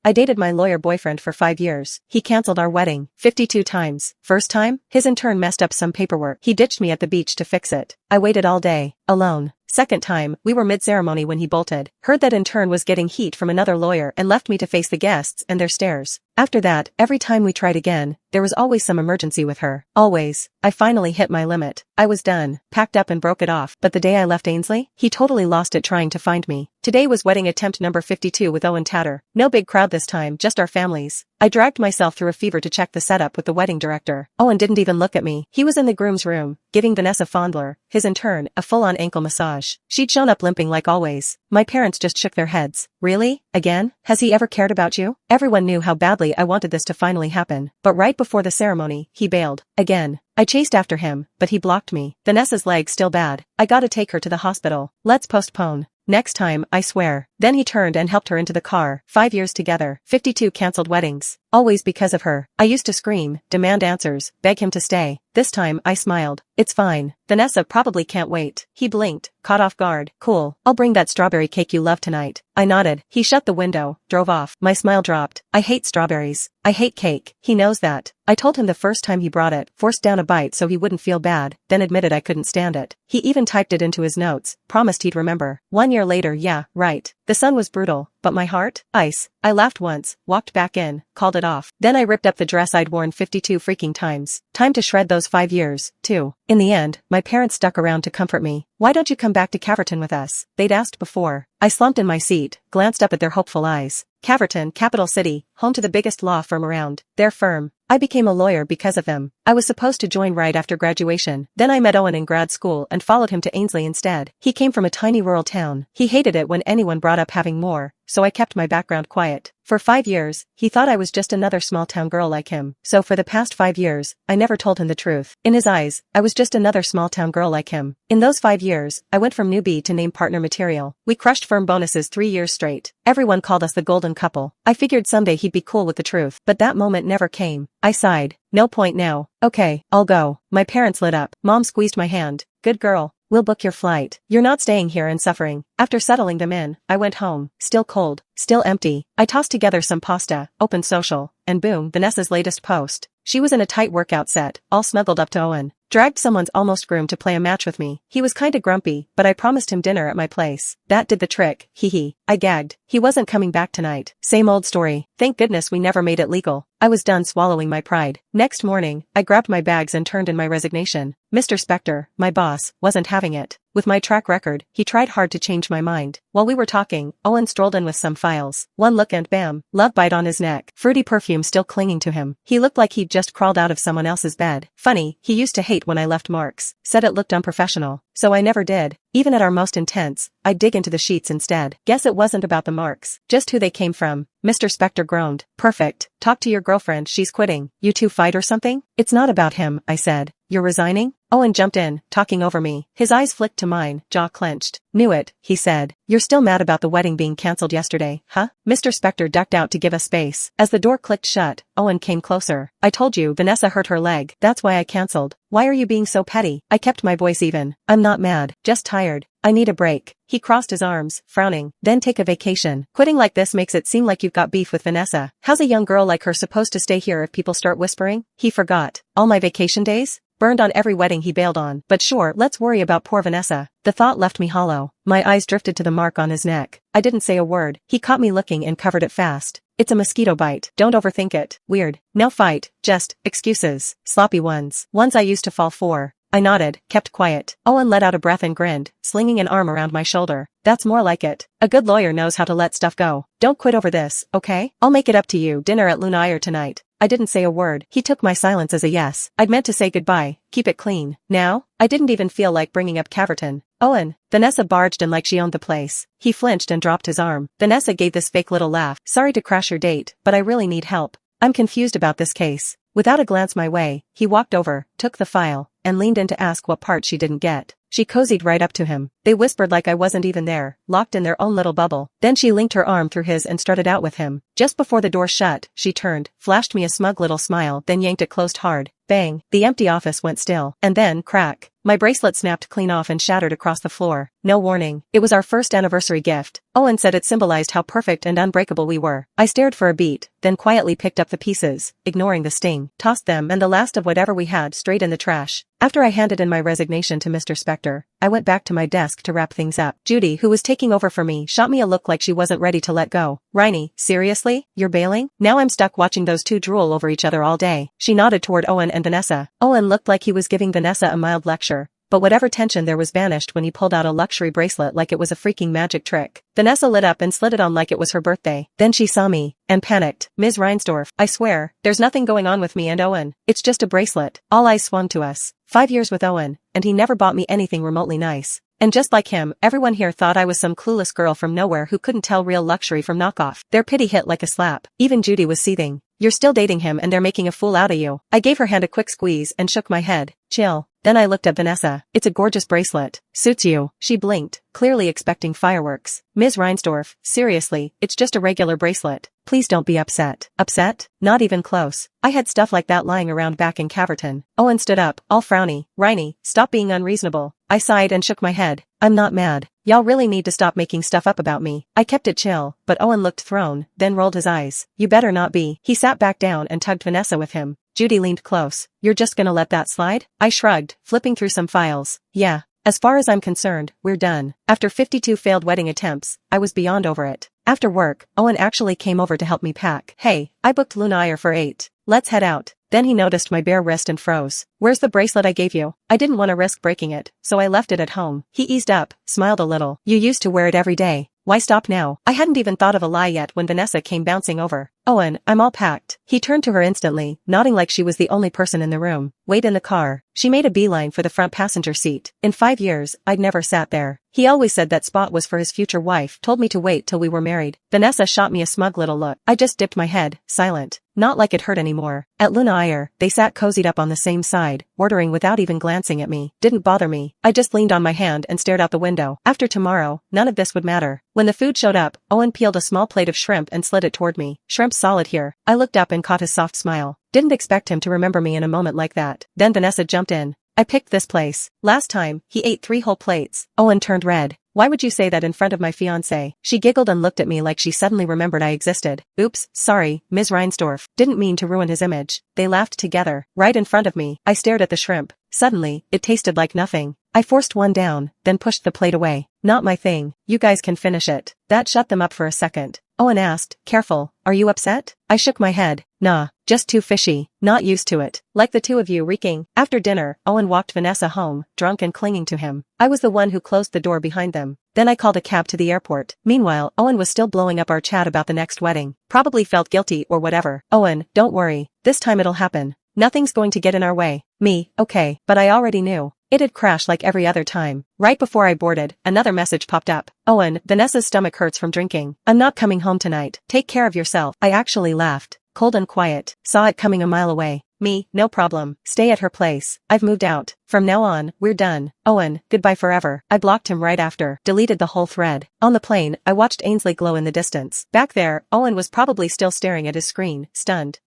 I dated my lawyer boyfriend for 5 years. He canceled our wedding 52 times. First time, his intern messed up some paperwork. He ditched me at the beach to fix it. I waited all day, alone. Second time, we were mid-ceremony when he bolted. Heard that intern was getting heat from another lawyer and left me to face the guests and their stares. After that, every time we tried again, there was always some emergency with her. Always. I finally hit my limit. I was done, packed up and broke it off. But the day I left Ainsley, he totally lost it trying to find me. Today was wedding attempt number 52 with Owen Tatter. No big crowd this time, just our families. I dragged myself through a fever to check the setup with the wedding director. Owen didn't even look at me. He was in the groom's room, giving Vanessa Fondler, his intern, a full-on ankle massage. She'd shown up limping like always. My parents just shook their heads. Really? Again? Has he ever cared about you? Everyone knew how badly I wanted this to finally happen. But right before the ceremony, he bailed. Again. I chased after him, but he blocked me. Vanessa's leg's still bad. I gotta take her to the hospital. Let's postpone. Next time, I swear. Then he turned and helped her into the car. 5 years together. 52 canceled weddings. Always because of her. I used to scream, demand answers, beg him to stay. This time, I smiled. It's fine. Vanessa probably can't wait. He blinked, caught off guard. Cool. I'll bring that strawberry cake you love tonight. I nodded. He shut the window, drove off. My smile dropped. I hate strawberries. I hate cake. He knows that. I told him the first time he brought it, forced down a bite so he wouldn't feel bad, then admitted I couldn't stand it. He even typed it into his notes, promised he'd remember. 1 year later, yeah, right. The sun was brutal, but my heart? Ice. I laughed once, walked back in, called it off. Then I ripped up the dress I'd worn 52 freaking times. Time to shred those 5 years, too. In the end, my parents stuck around to comfort me. Why don't you come back to Caverton with us? They'd asked before. I slumped in my seat, glanced up at their hopeful eyes. Caverton, capital city, home to the biggest law firm around. Their firm. I became a lawyer because of them. I was supposed to join right after graduation. Then I met Owen in grad school and followed him to Ainsley instead. He came from a tiny rural town. He hated it when anyone brought up having more, so I kept my background quiet. For 5 years, he thought I was just another small-town girl like him. So for the past 5 years, I never told him the truth. In his eyes, I was just another small-town girl like him. In those 5 years, I went from newbie to named partner material. We crushed firm bonuses 3 years straight. Everyone called us the golden couple. I figured someday he'd be cool with the truth, but that moment never came. I sighed. No point now. Okay, I'll go. My parents lit up. Mom squeezed my hand. Good girl. We'll book your flight. You're not staying here and suffering. After settling them in, I went home. Still cold. Still empty. I tossed together some pasta, opened social, and boom, Vanessa's latest post. She was in a tight workout set, all snuggled up to Owen. Dragged someone's almost groom to play a match with me. He was kinda grumpy, but I promised him dinner at my place. That did the trick. Hee hee. I gagged. He wasn't coming back tonight. Same old story. Thank goodness we never made it legal. I was done swallowing my pride. Next morning, I grabbed my bags and turned in my resignation. Mr. Spector, my boss, wasn't having it. With my track record, he tried hard to change my mind. While we were talking, Owen strolled in with some files. One look and bam, love bite on his neck. Fruity perfume still clinging to him. He looked like he'd just crawled out of someone else's bed. Funny, he used to hate when I left marks. Said it looked unprofessional. So I never did. Even at our most intense, I'd dig into the sheets instead. Guess it wasn't about the marks, just who they came from. Mr. Spector groaned. Perfect. Talk to your girlfriend, she's quitting. You two fight or something? It's not about him, I said. You're resigning? Owen jumped in, talking over me. His eyes flicked to mine, jaw clenched. Knew it, he said. You're still mad about the wedding being cancelled yesterday, huh? Mr. Spector ducked out to give us space. As the door clicked shut, Owen came closer. I told you Vanessa hurt her leg. That's why I cancelled. Why are you being so petty? I kept my voice even. I'm not mad, just tired. I need a break. He crossed his arms, frowning. Then take a vacation. Quitting like this makes it seem like you've got beef with Vanessa. How's a young girl like her supposed to stay here if people start whispering? He forgot. All my vacation days? Burned on every wedding he bailed on. But sure, let's worry about poor Vanessa. The thought left me hollow. My eyes drifted to the mark on his neck. I didn't say a word. He caught me looking and covered it fast. It's a mosquito bite. Don't overthink it. Weird. No fight. Just excuses. Sloppy ones. Ones I used to fall for. I nodded, kept quiet. Owen let out a breath and grinned, slinging an arm around my shoulder. That's more like it. A good lawyer knows how to let stuff go. Don't quit over this, okay? I'll make it up to you. Dinner at Lunaire tonight. I didn't say a word. He took my silence as a yes. I'd meant to say goodbye. Keep it clean. Now? I didn't even feel like bringing up Caverton. Owen. Vanessa barged in like she owned the place. He flinched and dropped his arm. Vanessa gave this fake little laugh. Sorry to crash your date, but I really need help. I'm confused about this case. Without a glance my way, he walked over, took the file, and leaned in to ask what part she didn't get. She cozied right up to him. They whispered like I wasn't even there, locked in their own little bubble. Then she linked her arm through his and strutted out with him. Just before the door shut, she turned, flashed me a smug little smile, then yanked it closed hard. Bang, the empty office went still. And then, crack. My bracelet snapped clean off and shattered across the floor. no warning. It was our first anniversary gift. Owen said it symbolized how perfect and unbreakable we were. I stared for a beat, then quietly picked up the pieces, ignoring the sting, tossed them and the last of whatever we had straight in the trash. After I handed in my resignation to Mr. Spector, I went back to my desk to wrap things up. Judy, who was taking over for me, shot me a look like she wasn't ready to let go. Riney, seriously? You're bailing? Now I'm stuck watching those two drool over each other all day. She nodded toward Owen and Vanessa. Owen looked like he was giving Vanessa a mild lecture, but whatever tension there was vanished when he pulled out a luxury bracelet like it was a freaking magic trick. Vanessa lit up and slid it on like it was her birthday. Then she saw me, and panicked. Ms. Reinsdorf, I swear, there's nothing going on with me and Owen. It's just a bracelet. All eyes swung to us. 5 years with Owen, and he never bought me anything remotely nice. And just like him, everyone here thought I was some clueless girl from nowhere who couldn't tell real luxury from knockoff. Their pity hit like a slap. Even Judy was seething. You're still dating him and they're making a fool out of you. I gave her hand a quick squeeze and shook my head. Chill. Then I looked at Vanessa. It's a gorgeous bracelet. Suits you. She blinked, clearly expecting fireworks. Ms. Reinsdorf, seriously, it's just a regular bracelet. Please don't be upset. Upset? Not even close. I had stuff like that lying around back in Caverton. Owen stood up, all frowny. Riney, stop being unreasonable. I sighed and shook my head. I'm not mad. Y'all really need to stop making stuff up about me. I kept it chill, but Owen looked thrown, then rolled his eyes. You better not be. He sat back down and tugged Vanessa with him. Judy leaned close. You're just gonna let that slide? I shrugged, flipping through some files. Yeah. As far as I'm concerned, we're done. After 52 failed wedding attempts, I was beyond over it. After work, Owen actually came over to help me pack. Hey, I booked Luna Iyer for 8. Let's head out. Then he noticed my bare wrist and froze. Where's the bracelet I gave you? I didn't want to risk breaking it, so I left it at home. He eased up, smiled a little. You used to wear it every day. Why stop now? I hadn't even thought of a lie yet when Vanessa came bouncing over. Owen, I'm all packed. He turned to her instantly, nodding like she was the only person in the room. Wait in the car. She made a beeline for the front passenger seat. In 5 years, I'd never sat there. He always said that spot was for his future wife, told me to wait till we were married. Vanessa shot me a smug little look. I just dipped my head, silent. Not like it hurt anymore. At Luna Iyer, they sat cozied up on the same side, ordering without even glancing at me. Didn't bother me. I just leaned on my hand and stared out the window. After tomorrow, none of this would matter. When the food showed up, Owen peeled a small plate of shrimp and slid it toward me. Shrimp's solid here. I looked up and caught his soft smile. Didn't expect him to remember me in a moment like that. Then Vanessa jumped in. I picked this place. Last time, he ate 3 whole plates. Owen turned red. Why would you say that in front of my fiancé? She giggled and looked at me like she suddenly remembered I existed. Oops, sorry, Ms. Reinsdorf. Didn't mean to ruin his image. They laughed together. Right in front of me. I stared at the shrimp. Suddenly, it tasted like nothing. I forced one down, then pushed the plate away. Not my thing. You guys can finish it. That shut them up for a second. Owen asked, careful, are you upset? I shook my head. Nah, just too fishy. Not used to it. Like the two of you reeking. After dinner, Owen walked Vanessa home, drunk and clinging to him. I was the one who closed the door behind them. Then I called a cab to the airport. Meanwhile, Owen was still blowing up our chat about the next wedding. Probably felt guilty or whatever. Owen, don't worry. This time it'll happen. Nothing's going to get in our way. Me, okay, but I already knew. It had crashed like every other time. Right before I boarded, another message popped up. Owen, Vanessa's stomach hurts from drinking. I'm not coming home tonight. Take care of yourself. I actually laughed. Cold and quiet. Saw it coming a mile away. Me, no problem. Stay at her place. I've moved out. From now on, we're done. Owen, goodbye forever. I blocked him right after. Deleted the whole thread. On the plane, I watched Ainsley glow in the distance. Back there, Owen was probably still staring at his screen, stunned.